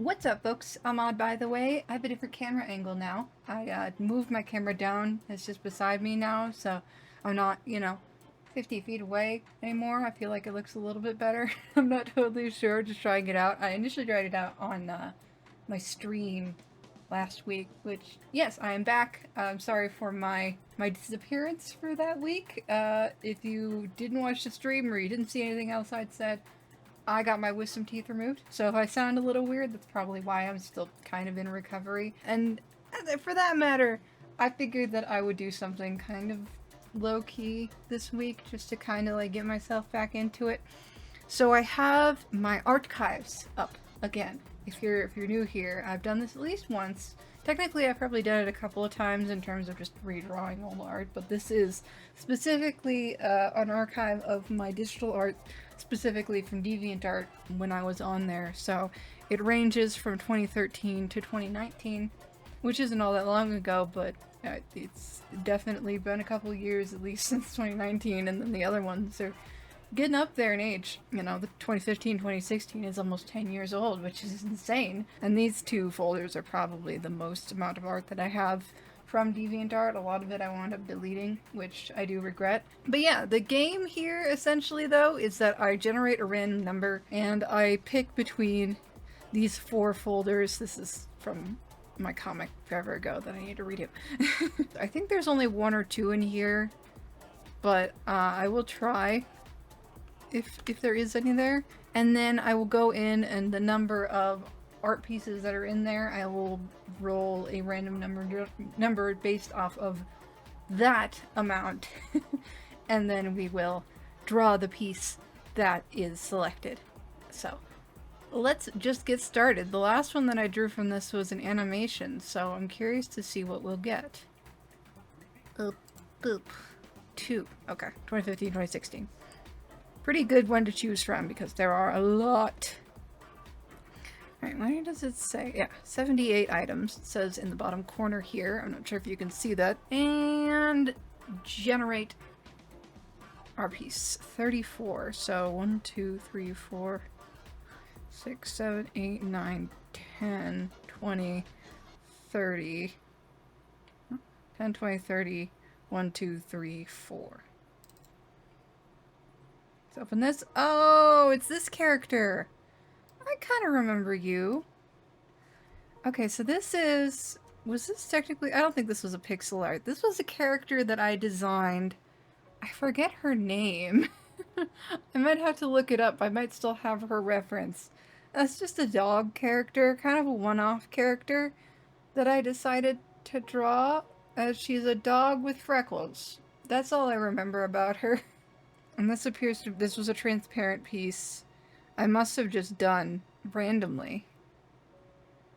What's up, folks? I'm Odd, by the way. I have a different camera angle now. I moved my camera down. It's just beside me now, so I'm not, 50 feet away anymore. I feel like it looks a little bit better. I'm not totally sure, just trying it out. I initially tried it out on my stream last week, which, yes, I am back. I'm sorry for my disappearance for that week. If you didn't watch the stream or you didn't see anything else I'd said, I got my wisdom teeth removed, so if I sound a little weird, that's probably why I'm still kind of in recovery. And for that matter, I figured that I would do something kind of low-key this week, just to kind of like get myself back into it. So I have my archives up again. If you're new here, I've done this at least once. Technically, I've probably done it a couple of times in terms of just redrawing old art, but this is specifically an archive of my digital art, specifically from DeviantArt when I was on there. So it ranges from 2013 to 2019, which isn't all that long ago, but it's definitely been a couple years at least since 2019, and then the other ones are getting up there in age. The 2015, 2016 is almost 10 years old, which is insane. And these two folders are probably the most amount of art that I have from DeviantArt. A lot of it I wound up deleting, which I do regret. But yeah, the game here essentially though is that I generate a random number and I pick between these 4 folders. This is from my comic forever ago that I need to redo. I think there's only 1 or 2 in here, but I will try if there is any there. And then I will go in, and the number of art pieces that are in there, I will roll a random number based off of that amount. And then we will draw the piece that is selected. So let's just get started. The last one that I drew from this was an animation, so I'm curious to see what we'll get. Boop. 2. Okay, 2015, 2016. Pretty good one to choose from because there are a lot. Alright, where does it say? Yeah, 78 items. It says in the bottom corner here. I'm not sure if you can see that. And generate our piece. 34. So 1, 2, 3, 4, 6, 7, 8, 9, 10, 20, 30. 10, 20, 30. 1, 2, 3, 4. Let's open this. Oh, it's this character. I kind of remember you. Okay, so this is... Was this technically... I don't think this was a pixel art. This was a character that I designed. I forget her name. I might have to look it up. I might still have her reference. That's just a dog character, kind of a one-off character that I decided to draw. She's a dog with freckles. That's all I remember about her. And this appears to... This was a transparent piece. I must have just done randomly.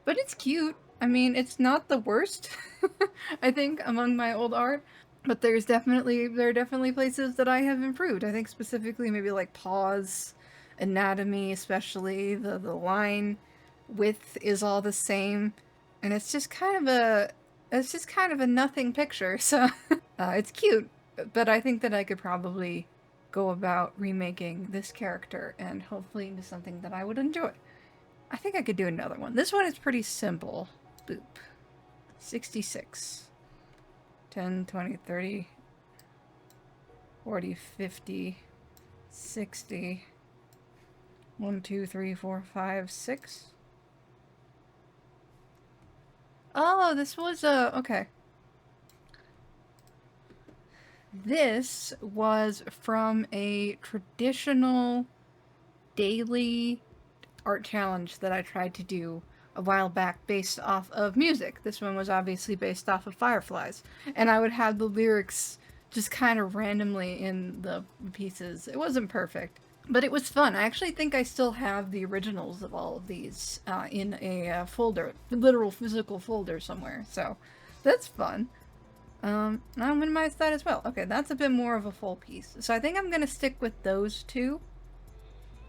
But it's cute. I mean, it's not the worst, I think, among my old art. But there are definitely places that I have improved. I think specifically maybe like paws, anatomy especially. The line width is all the same. And it's just kind of a nothing picture. So it's cute. But I think that I could probably go about remaking this character and hopefully into something that I would enjoy. I think I could do another one. This one is pretty simple. Boop. 66. 10, 20, 30, 40, 50, 60. 1, 2, 3, 4, 5, 6. Oh, this was okay. This was from a traditional daily art challenge that I tried to do a while back based off of music. This one was obviously based off of Fireflies. And I would have the lyrics just kind of randomly in the pieces. It wasn't perfect, but it was fun. I actually think I still have the originals of all of these in a folder, literal physical folder somewhere. So that's fun. I'll minimize that as well. Okay, that's a bit more of a full piece. So I think I'm going to stick with those two.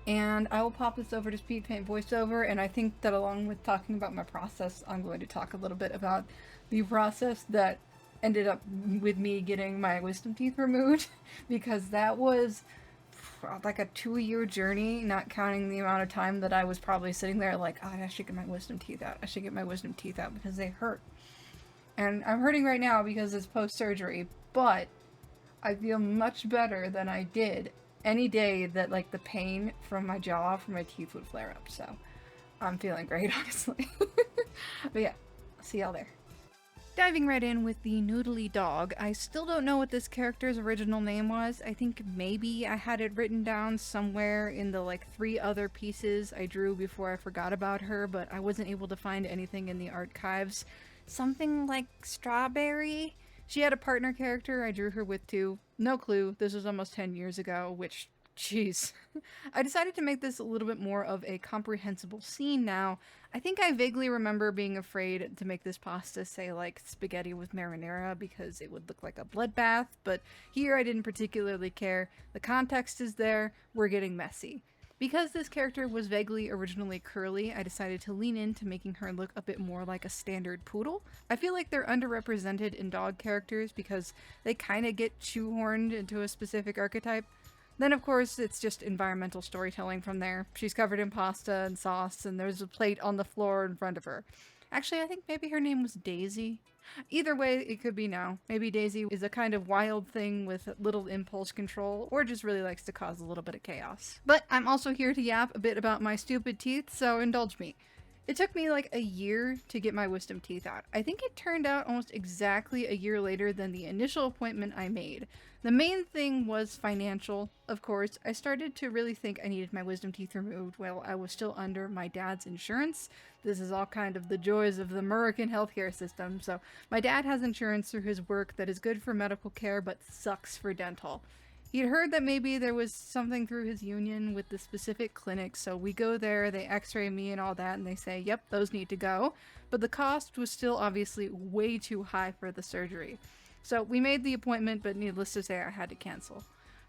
And I will pop this over to speed paint voiceover, and I think that along with talking about my process, I'm going to talk a little bit about the process that ended up with me getting my wisdom teeth removed, because that was like a 2-year journey, not counting the amount of time that I was probably sitting there like, oh, I should get my wisdom teeth out. I should get my wisdom teeth out because they hurt. And I'm hurting right now because it's post-surgery, but I feel much better than I did any day that, like, the pain from my jaw, from my teeth would flare up. So I'm feeling great, honestly. But yeah, see y'all there. Diving right in with the Noodly dog, I still don't know what this character's original name was. I think maybe I had it written down somewhere in the, like, 3 other pieces I drew before I forgot about her, but I wasn't able to find anything in the archives. Something like Strawberry? She had a partner character I drew her with too. No clue. This was almost 10 years ago, which, jeez. I decided to make this a little bit more of a comprehensible scene now. I think I vaguely remember being afraid to make this pasta say like spaghetti with marinara because it would look like a bloodbath, but here I didn't particularly care. The context is there. We're getting messy. Because this character was vaguely originally curly, I decided to lean into making her look a bit more like a standard poodle. I feel like they're underrepresented in dog characters because they kind of get shoehorned into a specific archetype. Then of course it's just environmental storytelling from there. She's covered in pasta and sauce and there's a plate on the floor in front of her. Actually, I think maybe her name was Daisy. Either way, it could be now. Maybe Daisy is a kind of wild thing with little impulse control, or just really likes to cause a little bit of chaos. But I'm also here to yap a bit about my stupid teeth, so indulge me. It took me like a year to get my wisdom teeth out. I think it turned out almost exactly a year later than the initial appointment I made. The main thing was financial, of course. I started to really think I needed my wisdom teeth removed while I was still under my dad's insurance. This is all kind of the joys of the American healthcare system. So my dad has insurance through his work that is good for medical care but sucks for dental. He'd heard that maybe there was something through his union with the specific clinic, so we go there, they x-ray me and all that, and they say, yep, those need to go. But the cost was still obviously way too high for the surgery. So we made the appointment, but needless to say, I had to cancel.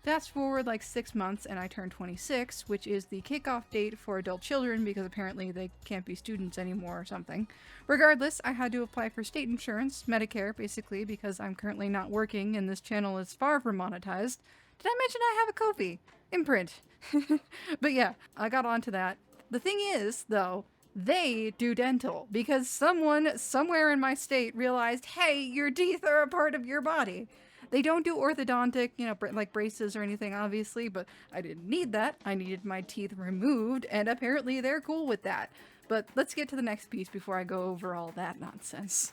Fast forward like 6 months and I turned 26, which is the kickoff date for adult children because apparently they can't be students anymore or something. Regardless, I had to apply for state insurance, Medicare basically, because I'm currently not working and this channel is far from monetized. Did I mention I have a Ko-fi? Imprint. But yeah, I got onto that. The thing is, though, they do dental because someone somewhere in my state realized, hey, your teeth are a part of your body. They don't do orthodontic, like braces or anything, obviously, but I didn't need that. I needed my teeth removed, and apparently they're cool with that. But let's get to the next piece before I go over all that nonsense.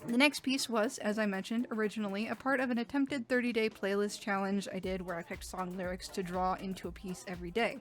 The next piece was, as I mentioned, originally a part of an attempted 30-day playlist challenge I did where I picked song lyrics to draw into a piece every day.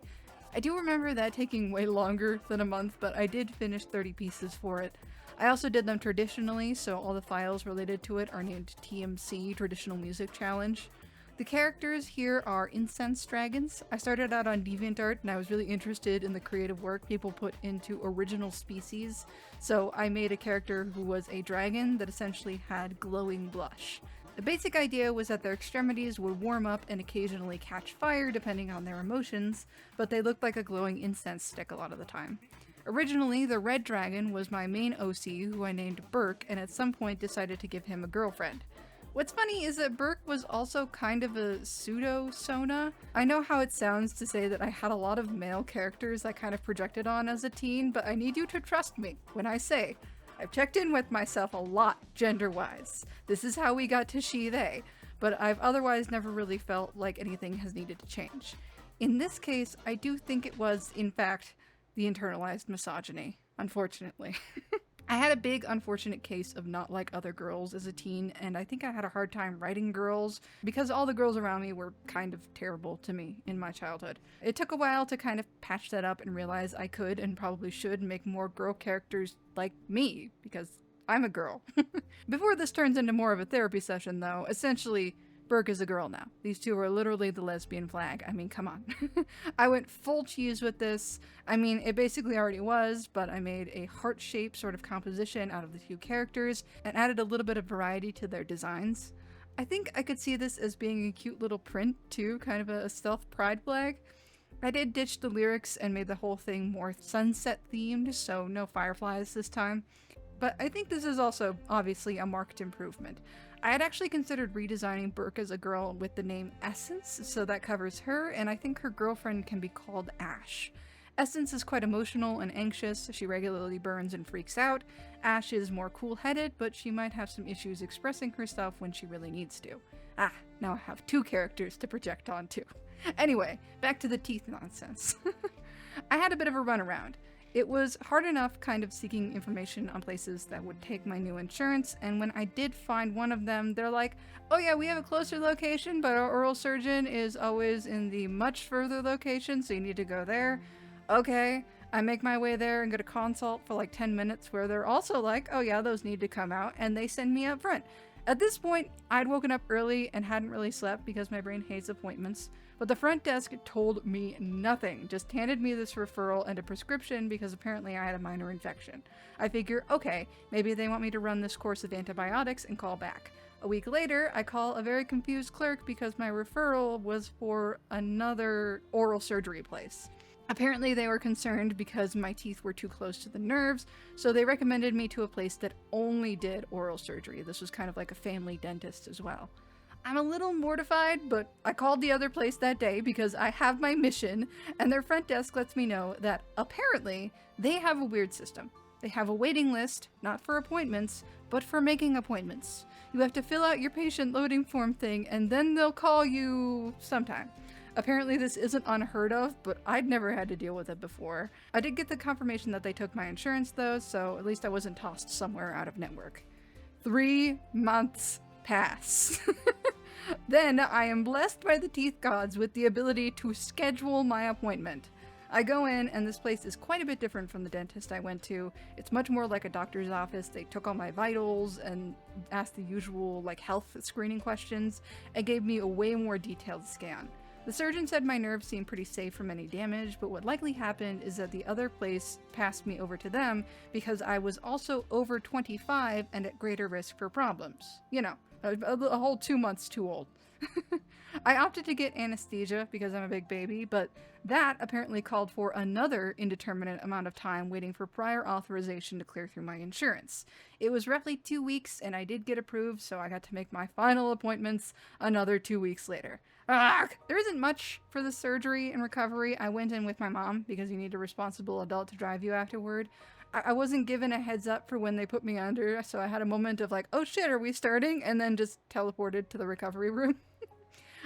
I do remember that taking way longer than a month, but I did finish 30 pieces for it. I also did them traditionally, so all the files related to it are named TMC, Traditional Music Challenge. The characters here are incense dragons. I started out on DeviantArt and I was really interested in the creative work people put into original species, so I made a character who was a dragon that essentially had glowing blush. The basic idea was that their extremities would warm up and occasionally catch fire depending on their emotions, but they looked like a glowing incense stick a lot of the time. Originally, the red dragon was my main OC, who I named Burke, and at some point decided to give him a girlfriend. What's funny is that Burke was also kind of a pseudo-Sona. I know how it sounds to say that I had a lot of male characters I kind of projected on as a teen, but I need you to trust me when I say I've checked in with myself a lot gender-wise. This is how we got to she-they, but I've otherwise never really felt like anything has needed to change. In this case, I do think it was, in fact, the internalized misogyny, unfortunately. I had a big unfortunate case of not like other girls as a teen, and I think I had a hard time writing girls because all the girls around me were kind of terrible to me in my childhood. It took a while to kind of patch that up and realize I could and probably should make more girl characters like me, because I'm a girl. Before this turns into more of a therapy session, though, essentially, Burke is a girl now. These two are literally the lesbian flag. I mean, come on. I went full cheese with this. I mean, it basically already was, but I made a heart-shaped sort of composition out of the two characters and added a little bit of variety to their designs. I think I could see this as being a cute little print, too, kind of a stealth pride flag. I did ditch the lyrics and made the whole thing more sunset-themed, so no fireflies this time. But I think this is also, obviously, a marked improvement. I had actually considered redesigning Burke as a girl with the name Essence, so that covers her, and I think her girlfriend can be called Ash. Essence is quite emotional and anxious, she regularly burns and freaks out. Ash is more cool-headed, but she might have some issues expressing herself when she really needs to. Ah, now I have two characters to project onto. Anyway, back to the teeth nonsense. I had a bit of a runaround. It was hard enough kind of seeking information on places that would take my new insurance, and when I did find one of them, they're like, oh yeah, we have a closer location, but our oral surgeon is always in the much further location, so you need to go there. Okay, I make my way there and get a consult for like 10 minutes where they're also like, oh yeah, those need to come out, and they send me up front. At this point, I'd woken up early and hadn't really slept because my brain hates appointments, but the front desk told me nothing, just handed me this referral and a prescription because apparently I had a minor infection. I figure, okay, maybe they want me to run this course of antibiotics and call back. A week later, I call a very confused clerk because my referral was for another oral surgery place. Apparently they were concerned because my teeth were too close to the nerves, so they recommended me to a place that only did oral surgery. This was kind of like a family dentist as well. I'm a little mortified, but I called the other place that day because I have my mission, and their front desk lets me know that apparently they have a weird system. They have a waiting list, not for appointments, but for making appointments. You have to fill out your patient loading form thing, and then they'll call you sometime. Apparently this isn't unheard of, but I'd never had to deal with it before. I did get the confirmation that they took my insurance though, so at least I wasn't tossed somewhere out of network. 3 months pass. Then I am blessed by the teeth gods with the ability to schedule my appointment. I go in, and this place is quite a bit different from the dentist I went to. It's much more like a doctor's office. They took all my vitals and asked the usual health screening questions and gave me a way more detailed scan. The surgeon said my nerves seemed pretty safe from any damage, but what likely happened is that the other place passed me over to them because I was also over 25 and at greater risk for problems. You know, a whole 2 months too old. I opted to get anesthesia because I'm a big baby, but that apparently called for another indeterminate amount of time waiting for prior authorization to clear through my insurance. It was roughly 2 weeks, and I did get approved, so I got to make my final appointments another 2 weeks later. There isn't much for the surgery and recovery. I went in with my mom because you need a responsible adult to drive you afterward. I wasn't given a heads up for when they put me under, so I had a moment of like, oh shit, are we starting? And then just teleported to the recovery room.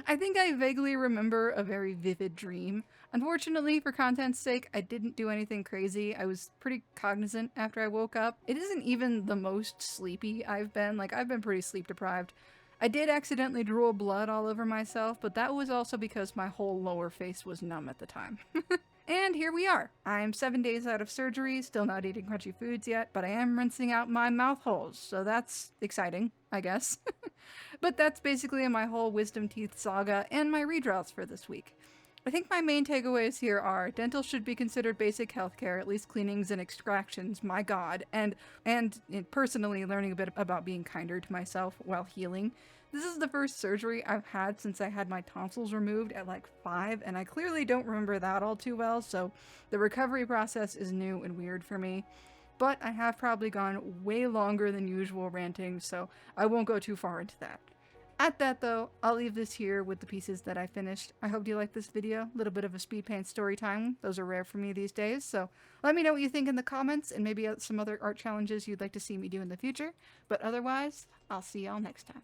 I think I vaguely remember a very vivid dream. Unfortunately, for content's sake, I didn't do anything crazy. I was pretty cognizant after I woke up. It isn't even the most sleepy I've been. I've been pretty sleep deprived. I did accidentally drool blood all over myself, but that was also because my whole lower face was numb at the time. And here we are. I'm 7 days out of surgery, still not eating crunchy foods yet, but I am rinsing out my mouth holes, so that's exciting, I guess. But that's basically my whole wisdom teeth saga and my redraws for this week. I think my main takeaways here are dental should be considered basic healthcare, at least cleanings and extractions, my god, and personally learning a bit about being kinder to myself while healing. This is the first surgery I've had since I had my tonsils removed at 5, and I clearly don't remember that all too well, so the recovery process is new and weird for me. But I have probably gone way longer than usual ranting, so I won't go too far into that. At that though, I'll leave this here with the pieces that I finished. I hope you liked this video. A little bit of a speed paint story time. Those are rare for me these days, so let me know what you think in the comments and maybe some other art challenges you'd like to see me do in the future. But otherwise, I'll see y'all next time.